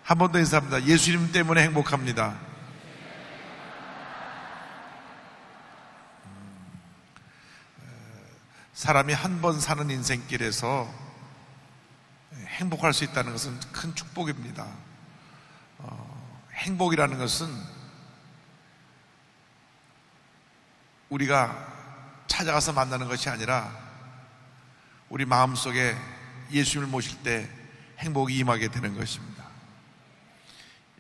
한 번 더 인사합니다. 예수님 때문에 행복합니다. 사람이 한 번 사는 인생길에서 행복할 수 있다는 것은 큰 축복입니다. 행복이라는 것은 우리가 찾아가서 만나는 것이 아니라 우리 마음속에 예수님을 모실 때 행복이 임하게 되는 것입니다.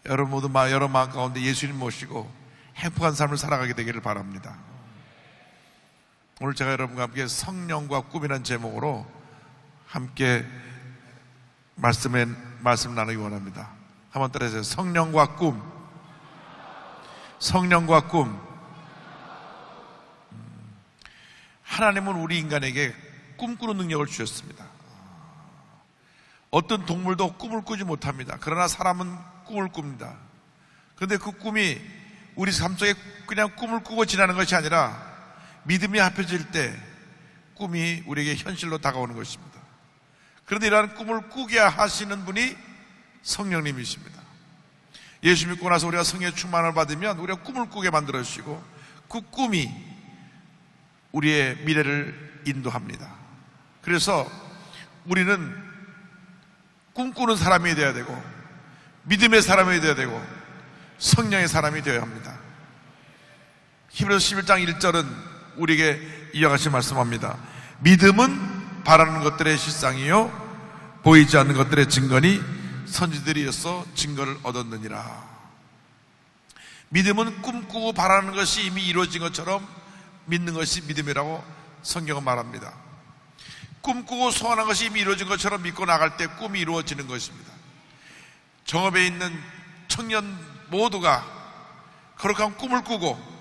여러분 모두 여러 마음 가운데 예수님 모시고 행복한 삶을 살아가게 되기를 바랍니다. 오늘 제가 여러분과 함께 성령과 꿈이라는 제목으로 함께 말씀 나누기 원합니다. 한번 따라해주세요. 성령과 꿈. 성령과 꿈. 하나님은 우리 인간에게 꿈꾸는 능력을 주셨습니다. 어떤 동물도 꿈을 꾸지 못합니다. 그러나 사람은 꿈을 꿉니다. 그런데 그 꿈이 우리 삶 속에 그냥 꿈을 꾸고 지나는 것이 아니라 믿음이 합해질 때 꿈이 우리에게 현실로 다가오는 것입니다. 그런데 이러한 꿈을 꾸게 하시는 분이 성령님이십니다. 예수 믿고 나서 우리가 성령의 충만을 받으면 우리가 꿈을 꾸게 만들어주시고 그 꿈이 우리의 미래를 인도합니다. 그래서 우리는 꿈꾸는 사람이 되어야 되고 믿음의 사람이 되어야 되고 성령의 사람이 되어야 합니다. 히브리서 11장 1절은 우리에게 이와 같이 말씀합니다. 믿음은 바라는 것들의 실상이요 보이지 않는 것들의 증거니 선지들이어서 증거를 얻었느니라. 믿음은 꿈꾸고 바라는 것이 이미 이루어진 것처럼 믿는 것이 믿음이라고 성경은 말합니다. 꿈꾸고 소원한 것이 이미 이루어진 것처럼 믿고 나갈 때 꿈이 이루어지는 것입니다. 정읍에 있는 청년 모두가 거룩한 꿈을 꾸고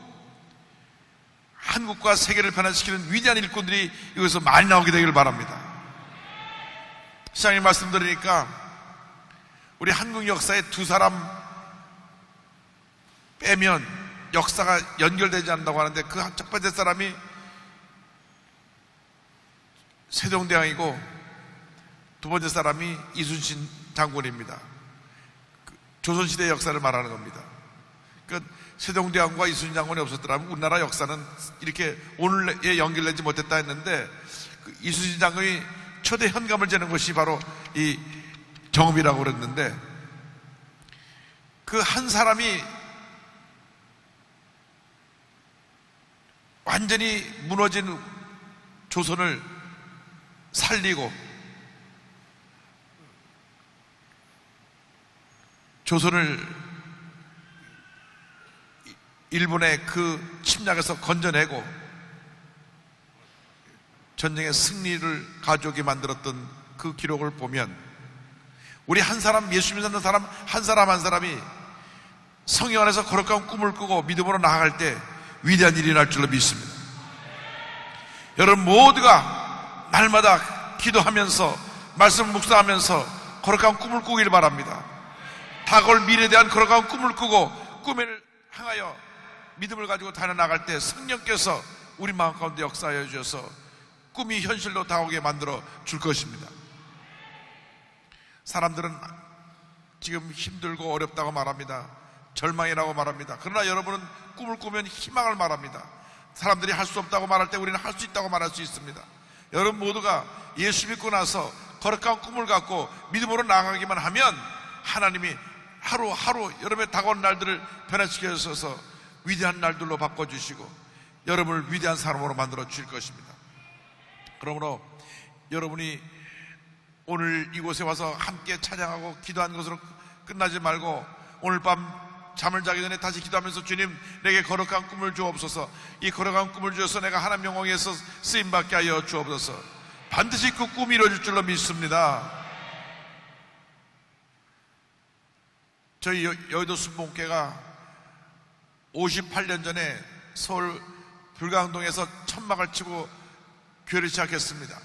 한국과 세계를 변화시키는 위대한 일꾼들이 여기서 많이 나오게 되기를 바랍니다. 시장님 말씀 드리니까 우리 한국 역사에 두 사람 빼면 역사가 연결되지 않는다고 하는데 그 첫 번째 사람이 세종대왕이고 두 번째 사람이 이순신 장군입니다. 조선시대의 역사를 말하는 겁니다. 세종대왕과 이순신 장군이 없었더라면 우리나라 역사는 이렇게 오늘에 연결되지 못했다 했는데 이순신 장군이 초대 현감을 재는 것이 바로 이 정읍이라고 그랬는데 그 한 사람이 완전히 무너진 조선을 살리고 조선을 일본의 그 침략에서 건져내고 전쟁의 승리를 가져오게 만들었던 그 기록을 보면 우리 한 사람, 예수 믿는 사람 한 사람 한 사람이 성령 안에서 거룩한 꿈을 꾸고 믿음으로 나아갈 때 위대한 일이 날 줄로 믿습니다. 여러분 모두가 날마다 기도하면서 말씀 묵상하면서 거룩한 꿈을 꾸길 바랍니다. 다가올 미래에 대한 거룩한 꿈을 꾸고 꿈을 향하여 믿음을 가지고 달려나갈 때 성령께서 우리 마음 가운데 역사하여 주셔서 꿈이 현실로 다가오게 만들어 줄 것입니다. 사람들은 지금 힘들고 어렵다고 말합니다. 절망이라고 말합니다. 그러나 여러분은 꿈을 꾸면 희망을 말합니다. 사람들이 할 수 없다고 말할 때 우리는 할 수 있다고 말할 수 있습니다. 여러분 모두가 예수 믿고 나서 거룩한 꿈을 갖고 믿음으로 나아가기만 하면 하나님이 하루하루 여러분의 다가온 날들을 변화시켜 주셔서 위대한 날들로 바꿔주시고 여러분을 위대한 사람으로 만들어 주실 것입니다. 그러므로 여러분이 오늘 이곳에 와서 함께 찬양하고 기도하는 것으로 끝나지 말고 오늘 밤 잠을 자기 전에 다시 기도하면서 주님 내게 거룩한 꿈을 주옵소서. 이 거룩한 꿈을 주셔서 내가 하나님 영광에 위해서 쓰임받게 하여 주옵소서. 반드시 그 꿈이 이루어질 줄로 믿습니다. 저희 여의도 순복음교회가 58년 전에 서울 불광동에서 천막을 치고 교회를 시작했습니다.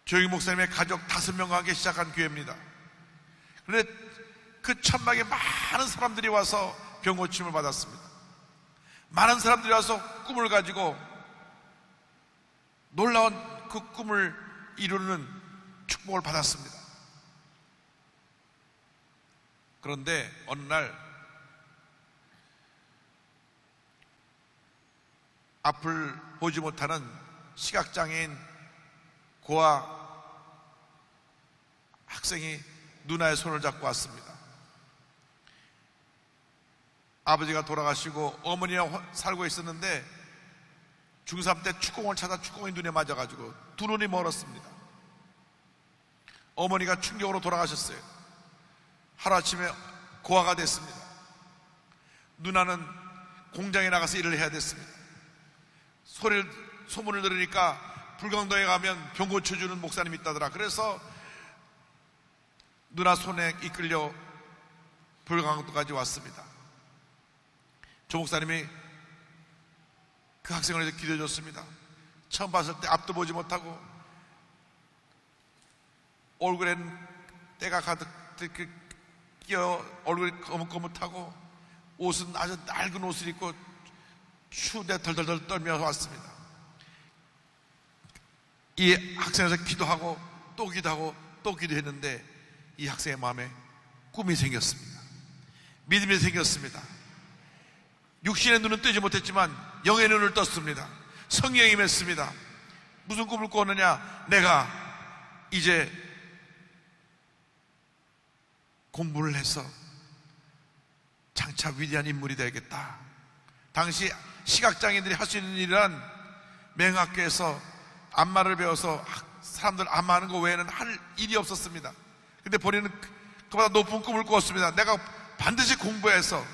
조영희 목사님의 가족 5명과 함께 시작한 교회입니다. 그런데 그 천막에 많은 사람들이 와서 병고침을 받았습니다. 많은 사람들이 와서 꿈을 가지고 놀라운 그 꿈을 이루는 축복을 받았습니다. 그런데 어느 날 앞을 보지 못하는 시각장애인 고아 학생이 누나의 손을 잡고 왔습니다. 아버지가 돌아가시고 어머니랑 살고 있었는데 중3 때 축구공을 찾아 축구공이 눈에 맞아가지고 두 눈이 멀었습니다. 어머니가 충격으로 돌아가셨어요. 하루아침에 고아가 됐습니다. 누나는 공장에 나가서 일을 해야 됐습니다. 소문을 들으니까 불광동에 가면 병 고쳐주는 목사님이 있다더라. 그래서 누나 손에 이끌려 불광동까지 왔습니다. 조 목사님이 그 학생을 위해서 기도해줬습니다. 처음 봤을 때 앞도 보지 못하고 얼굴엔 때가 가득 끼어 얼굴이 거뭇거뭇하고 옷은 아주 낡은 옷을 입고 추운데 덜덜덜 떨며 왔습니다. 이 학생에서 기도하고 또 기도하고 또 기도했는데 이 학생의 마음에 꿈이 생겼습니다. 믿음이 생겼습니다. 육신의 눈은 뜨지 못했지만 영의 눈을 떴습니다. 성령이 임했습니다. 무슨 꿈을 꾸었느냐? 내가 이제 공부를 해서 장차 위대한 인물이 되겠다. 당시 시각장애인들이 할 수 있는 일이란 맹학교에서 안마를 배워서 사람들 안마하는 거 외에는 할 일이 없었습니다. 근데 본인은 그보다 높은 꿈을 꾸었습니다. 내가 반드시 공부해서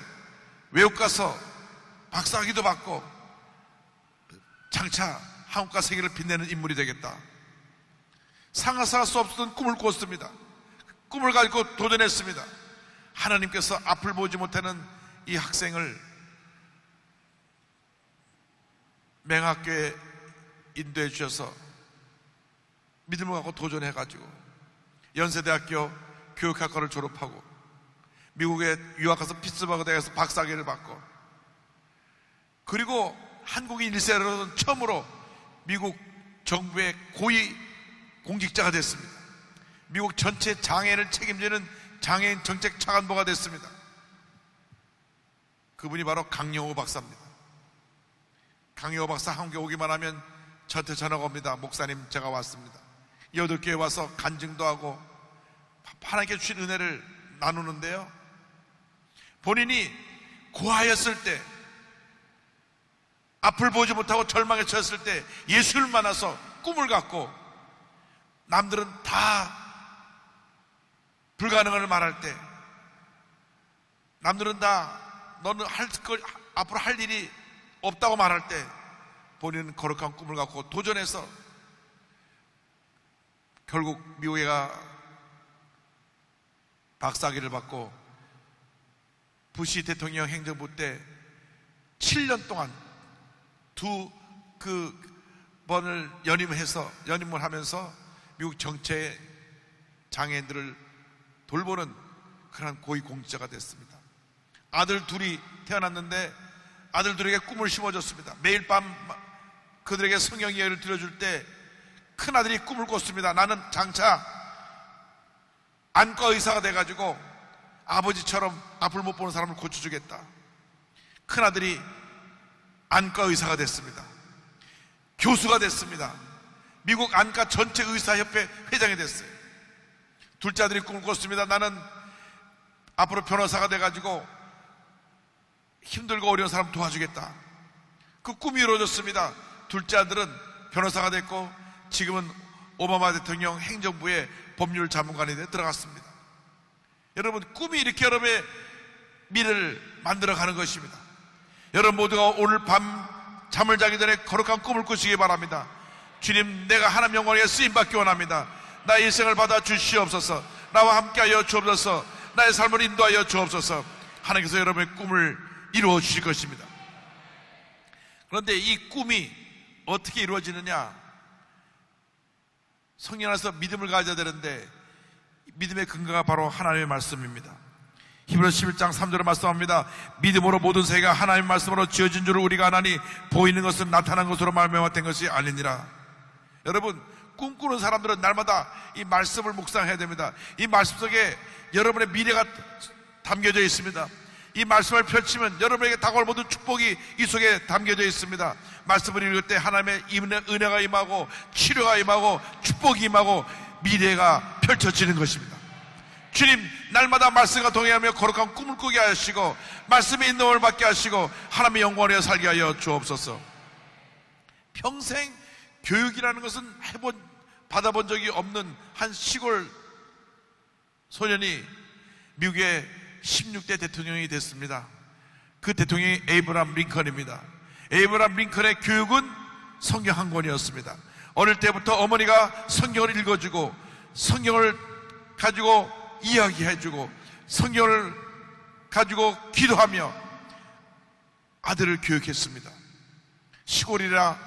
외국 가서 박사학위도 받고 장차 한국과 세계를 빛내는 인물이 되겠다. 상상할 수 없었던 꿈을 꾸었습니다. 꿈을 가지고 도전했습니다. 하나님께서 앞을 보지 못하는 이 학생을 맹학교에 인도해 주셔서 믿음을 갖고 도전해가지고 연세대학교 교육학과를 졸업하고 미국에 유학가서 피츠버그 대학에서 박사학위를 받고 그리고 한국인 1세로는 처음으로 미국 정부의 고위 공직자가 됐습니다. 미국 전체 장애인을 책임지는 장애인 정책 차관보가 됐습니다. 그분이 바로 강영호 박사입니다. 강영호 박사 한국에 오기만 하면 저한테 전화가 옵니다. 목사님, 제가 왔습니다. 여덟교회 와서 간증도 하고 하나님께 주신 은혜를 나누는데요, 본인이 고아였을 때, 앞을 보지 못하고 절망에 처했을 때 예수를 만나서 꿈을 갖고 남들은 다 불가능을 말할 때, 남들은 다 너는 앞으로 할 일이 없다고 말할 때 본인은 거룩한 꿈을 갖고 도전해서 결국 미국에 가 박사학위를 받고 부시 대통령 행정부 때 7년 동안 그 번을 연임을 하면서 미국 전체 장애인들을 돌보는 그런 고위공직자가 됐습니다. 아들 둘이 태어났는데 아들들에게 꿈을 심어줬습니다. 매일 밤 그들에게 성경 이야기를 들려줄 때 큰아들이 꿈을 꿨습니다. 나는 장차 안과 의사가 돼가지고 아버지처럼 앞을 못 보는 사람을 고쳐주겠다. 큰아들이 안과 의사가 됐습니다. 교수가 됐습니다. 미국 안과 전체 의사협회 회장이 됐어요. 둘째 아들이 꿈을 꿨습니다. 나는 앞으로 변호사가 돼가지고 힘들고 어려운 사람 도와주겠다. 그 꿈이 이루어졌습니다. 둘째 아들은 변호사가 됐고 지금은 오바마 대통령 행정부의 법률 자문관에 들어갔습니다. 여러분, 꿈이 이렇게 여러분의 미래를 만들어가는 것입니다. 여러분 모두가 오늘 밤 잠을 자기 전에 거룩한 꿈을 꾸시기 바랍니다. 주님, 내가 하나님 영광에 쓰임받기 원합니다. 나의 일생을 받아 주시옵소서. 나와 함께하여 주옵소서. 나의 삶을 인도하여 주옵소서. 하나님께서 여러분의 꿈을 이루어 주실 것입니다. 그런데 이 꿈이 어떻게 이루어지느냐? 성령 안에서 믿음을 가져야 되는데 믿음의 근거가 바로 하나님의 말씀입니다. 히브리서 11장 3절에 말씀합니다. 믿음으로 모든 세계가 하나님의 말씀으로 지어진 줄을 우리가 아나니 보이는 것은 나타난 것으로 말미암아 된 것이 아니니라. 여러분, 꿈꾸는 사람들은 날마다 이 말씀을 묵상해야 됩니다. 이 말씀 속에 여러분의 미래가 담겨져 있습니다. 이 말씀을 펼치면 여러분에게 다가올 모든 축복이 이 속에 담겨져 있습니다. 말씀을 읽을 때 하나님의 은혜가 임하고 치료가 임하고 축복이 임하고 미래가 펼쳐지는 것입니다. 주님, 날마다 말씀과 동행하며 거룩한 꿈을 꾸게 하시고 말씀의 인도를 받게 하시고 하나님의 영광을 위해 살게 하여 주옵소서. 평생 교육이라는 것은 받아본 적이 없는 한 시골 소년이 미국의 16대 대통령이 됐습니다. 그 대통령이 에이브러함 링컨입니다. 에이브러함 링컨의 교육은 성경 한 권이었습니다. 어릴 때부터 어머니가 성경을 읽어주고 성경을 가지고 이야기해주고 성경을 가지고 기도하며 아들을 교육했습니다. 시골이라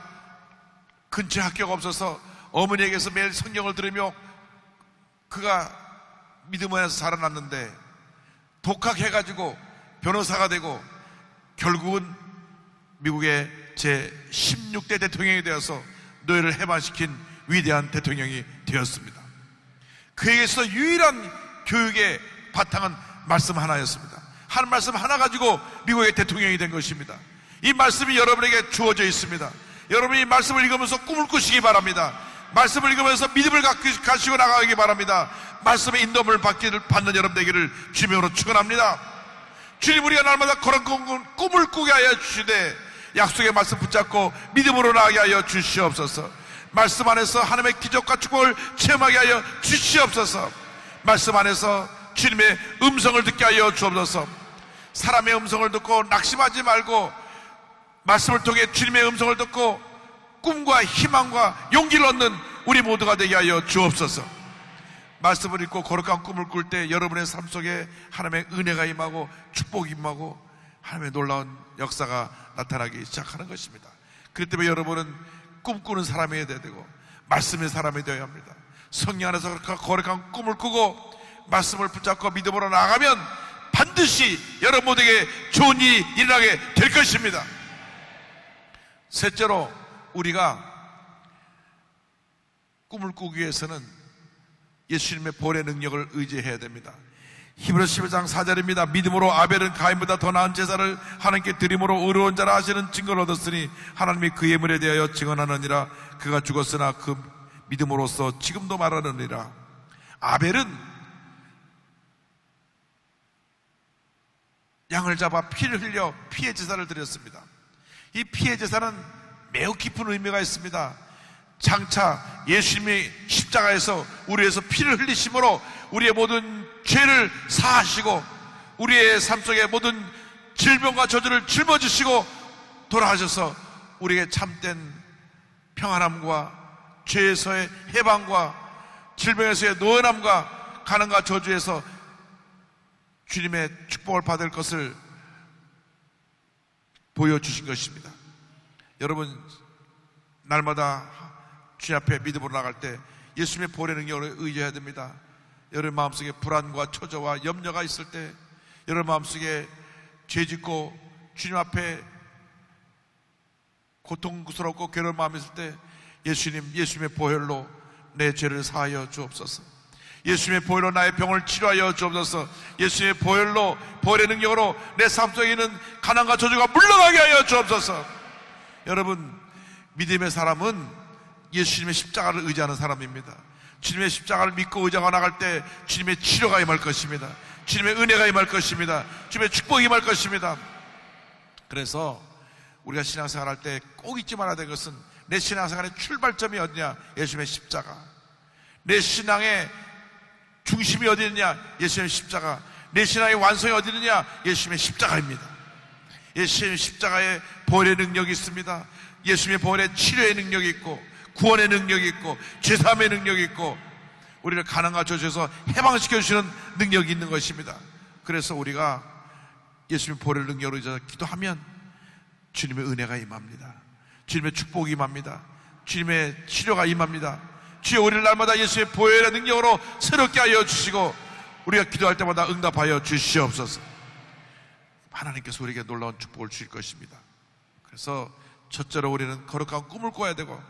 근처에 학교가 없어서 어머니에게서 매일 성경을 들으며 그가 믿음 안에서 살아났는데 독학해가지고 변호사가 되고 결국은 미국의 제16대 대통령이 되어서 노예를 해방시킨 위대한 대통령이 되었습니다. 그에게서 유일한 교육의 바탕은 말씀 하나였습니다. 한 말씀 하나 가지고 미국의 대통령이 된 것입니다. 이 말씀이 여러분에게 주어져 있습니다. 여러분이 이 말씀을 읽으면서 꿈을 꾸시기 바랍니다. 말씀을 읽으면서 믿음을 가지고 나가기 바랍니다. 말씀의 인도함을 받는 여러분 되기를 주님으로 축원합니다. 주님, 우리가 날마다 그런 꿈을 꾸게 하여 주시되 약속의 말씀 붙잡고 믿음으로 나가게 하여 주시옵소서. 말씀 안에서 하나님의 기적과 축복을 체험하게 하여 주시옵소서. 말씀 안에서 주님의 음성을 듣게 하여 주옵소서. 사람의 음성을 듣고 낙심하지 말고 말씀을 통해 주님의 음성을 듣고 꿈과 희망과 용기를 얻는 우리 모두가 되게 하여 주옵소서. 말씀을 읽고 거룩한 꿈을 꿀 때 여러분의 삶 속에 하나님의 은혜가 임하고 축복이 임하고 하나님의 놀라운 역사가 나타나기 시작하는 것입니다. 그렇기 때문에 여러분은 꿈꾸는 사람이 되어야 되고 말씀의 사람이 되어야 합니다. 성령 안에서 거룩한 꿈을 꾸고 말씀을 붙잡고 믿음으로 나아가면 반드시 여러분 모두에게 좋은 일이 일어나게 될 것입니다. 셋째로, 우리가 꿈을 꾸기 위해서는 예수님의 보혈의 능력을 의지해야 됩니다. 히브리서 12장 4절입니다. 믿음으로 아벨은 가인보다 더 나은 제사를 하나님께 드림으로 의로운 자라 하시는 증거를 얻었으니 하나님이 그 예물에 대하여 증언하느니라. 그가 죽었으나 그 믿음으로써 지금도 말하느니라. 아벨은 양을 잡아 피를 흘려 피의 제사를 드렸습니다. 이 피의 제사는 매우 깊은 의미가 있습니다. 장차 예수님이 십자가에서 우리에서 피를 흘리심으로 우리의 모든 죄를 사하시고 우리의 삶 속에 모든 질병과 저주를 짊어지시고 돌아가셔서 우리에게 참된 평안함과 죄에서의 해방과 질병에서의 노연함과 가난과 저주에서 주님의 축복을 받을 것을 보여주신 것입니다. 여러분, 날마다 주님 앞에 믿음으로 나갈 때 예수님의 보혈의 능력을 의지해야 됩니다. 여러분 마음속에 불안과 초조와 염려가 있을 때, 여러분 마음속에 죄짓고 주님 앞에 고통스럽고 괴로운 마음이 있을 때 예수님의 보혈로 내 죄를 사하여 주옵소서. 예수님의 보혈로 나의 병을 치료하여 주옵소서. 예수님의 보혈로, 보혈의 능력으로 내 삶 속에 있는 가난과 저주가 물러가게 하여 주옵소서. 여러분, 믿음의 사람은 예수님의 십자가를 의지하는 사람입니다. 주님의 십자가를 믿고 의지하고 나갈 때 주님의 치료가 임할 것입니다. 주님의 은혜가 임할 것입니다. 주님의 축복이 임할 것입니다. 그래서 우리가 신앙생활 할 때 꼭 잊지 말아야 될 것은 내 신앙생활의 출발점이 어디냐? 예수님의 십자가. 내 신앙의 중심이 어디 있느냐? 예수님의 십자가. 내 신앙의 완성이 어디 있느냐? 예수님의 십자가입니다. 예수님의 십자가에 보혈의 능력이 있습니다. 예수님의 보혈에 치료의 능력이 있고 구원의 능력이 있고 죄사함의 능력이 있고 우리를 가난과 저주에서 해방시켜 주시는 능력이 있는 것입니다. 그래서 우리가 예수님의 보혈의 능력으로 이제 기도하면 주님의 은혜가 임합니다. 주님의 축복이 임합니다. 주님의 치료가 임합니다. 주여, 우리를 날마다 예수의 보혈의 능력으로 새롭게 하여 주시고 우리가 기도할 때마다 응답하여 주시옵소서. 하나님께서 우리에게 놀라운 축복을 주실 것입니다. 그래서 첫째로 우리는 거룩한 꿈을 꿔야 되고,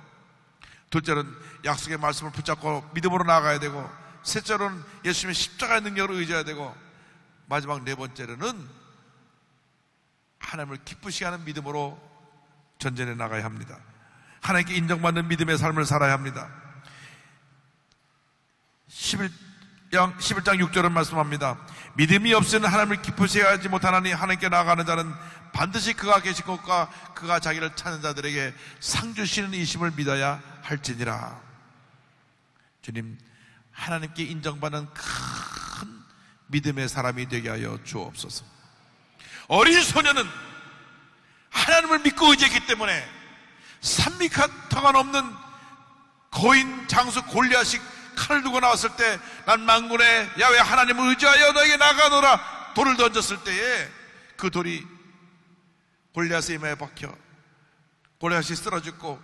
둘째로는 약속의 말씀을 붙잡고 믿음으로 나아가야 되고, 셋째로는 예수님의 십자가의 능력을 의지해야 되고, 마지막 네 번째로는 하나님을 기쁘시게 하는 믿음으로 전진해 나가야 합니다. 하나님께 인정받는 믿음의 삶을 살아야 합니다. 11장 6절은 말씀합니다. 믿음이 없이는 하나님을 기쁘시게 하지 못하나니 하나님께 나아가는 자는 반드시 그가 계신 것과 그가 자기를 찾는 자들에게 상 주시는 이심을 믿어야 할지니라. 주님, 하나님께 인정받는 큰 믿음의 사람이 되게 하여 주옵소서. 어린 소년은 하나님을 믿고 의지했기 때문에 3미터가 넘는 거인 장수 골리앗이 칼을 두고 나왔을 때 난 만군의 야훼 하나님을 의지하여 너에게 나가노라 돌을 던졌을 때에 그 돌이 골리앗의 이마에 박혀 골리앗이 쓰러졌고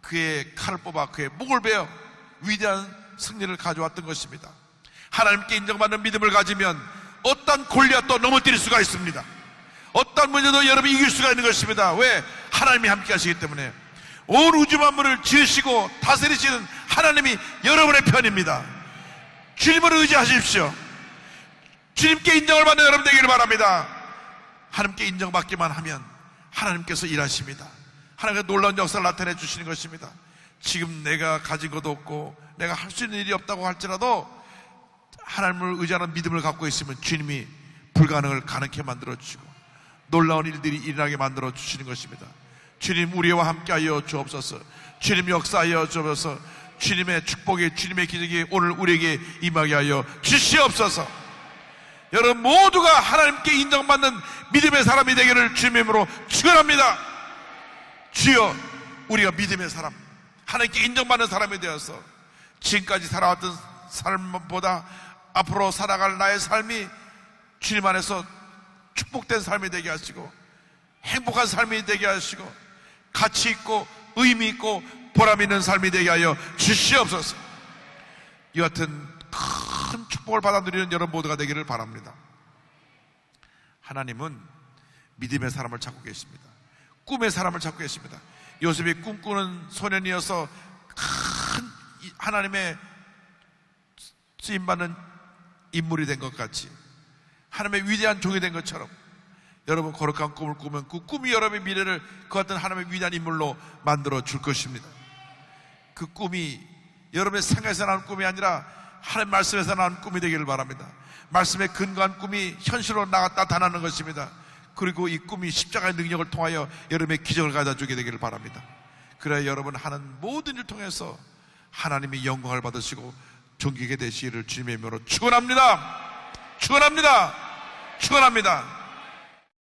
그의 칼을 뽑아 그의 목을 베어 위대한 승리를 가져왔던 것입니다. 하나님께 인정받는 믿음을 가지면 어떤 골리앗도 넘어뜨릴 수가 있습니다. 어떤 문제도 여러분이 이길 수가 있는 것입니다. 왜? 하나님이 함께 하시기 때문에. 온 우주 만물을 지으시고 다스리시는 하나님이 여러분의 편입니다. 주님을 의지하십시오. 주님께 인정을 받는 여러분 되기를 바랍니다. 하나님께 인정받기만 하면 하나님께서 일하십니다. 하나님께서 놀라운 역사를 나타내 주시는 것입니다. 지금 내가 가진 것도 없고 내가 할 수 있는 일이 없다고 할지라도 하나님을 의지하는 믿음을 갖고 있으면 주님이 불가능을 가능케 만들어 주시고 놀라운 일들이 일어나게 만들어 주시는 것입니다. 주님, 우리와 함께하여 주옵소서. 주님, 역사하여 주옵소서. 주님의 축복이, 주님의 기적이 오늘 우리에게 임하게 하여 주시옵소서. 여러분 모두가 하나님께 인정받는 믿음의 사람이 되기를 주님의 이름으로 축원합니다. 주여, 우리가 믿음의 사람, 하나님께 인정받는 사람이 되어서 지금까지 살아왔던 삶보다 앞으로 살아갈 나의 삶이 주님 안에서 축복된 삶이 되게 하시고 행복한 삶이 되게 하시고 가치 있고 의미 있고 보람 있는 삶이 되게 하여 주시옵소서. 이 같은 큰 축복을 받아 누리는 여러분 모두가 되기를 바랍니다. 하나님은 믿음의 사람을 찾고 계십니다. 꿈의 사람을 찾고 계십니다. 요셉이 꿈꾸는 소년이어서 큰 하나님의 쓰임받는 인물이 된 것 같이 하나님의 위대한 종이 된 것처럼 여러분 거룩한 꿈을 꾸면 그 꿈이 여러분의 미래를 그 같은 하나님의 위대한 인물로 만들어 줄 것입니다. 그 꿈이 여러분의 생각에서 나온 꿈이 아니라 하나님 말씀에서 나온 꿈이 되기를 바랍니다. 말씀에 근거한 꿈이 현실로 나타나는 것입니다. 그리고 이 꿈이 십자가의 능력을 통하여 여러분의 기적을 가져주게 되기를 바랍니다. 그래야 여러분 하는 모든 일을 통해서 하나님이 영광을 받으시고 존귀게 되시기를 주님의 이름으로 축원합니다. 축원합니다. 축원합니다.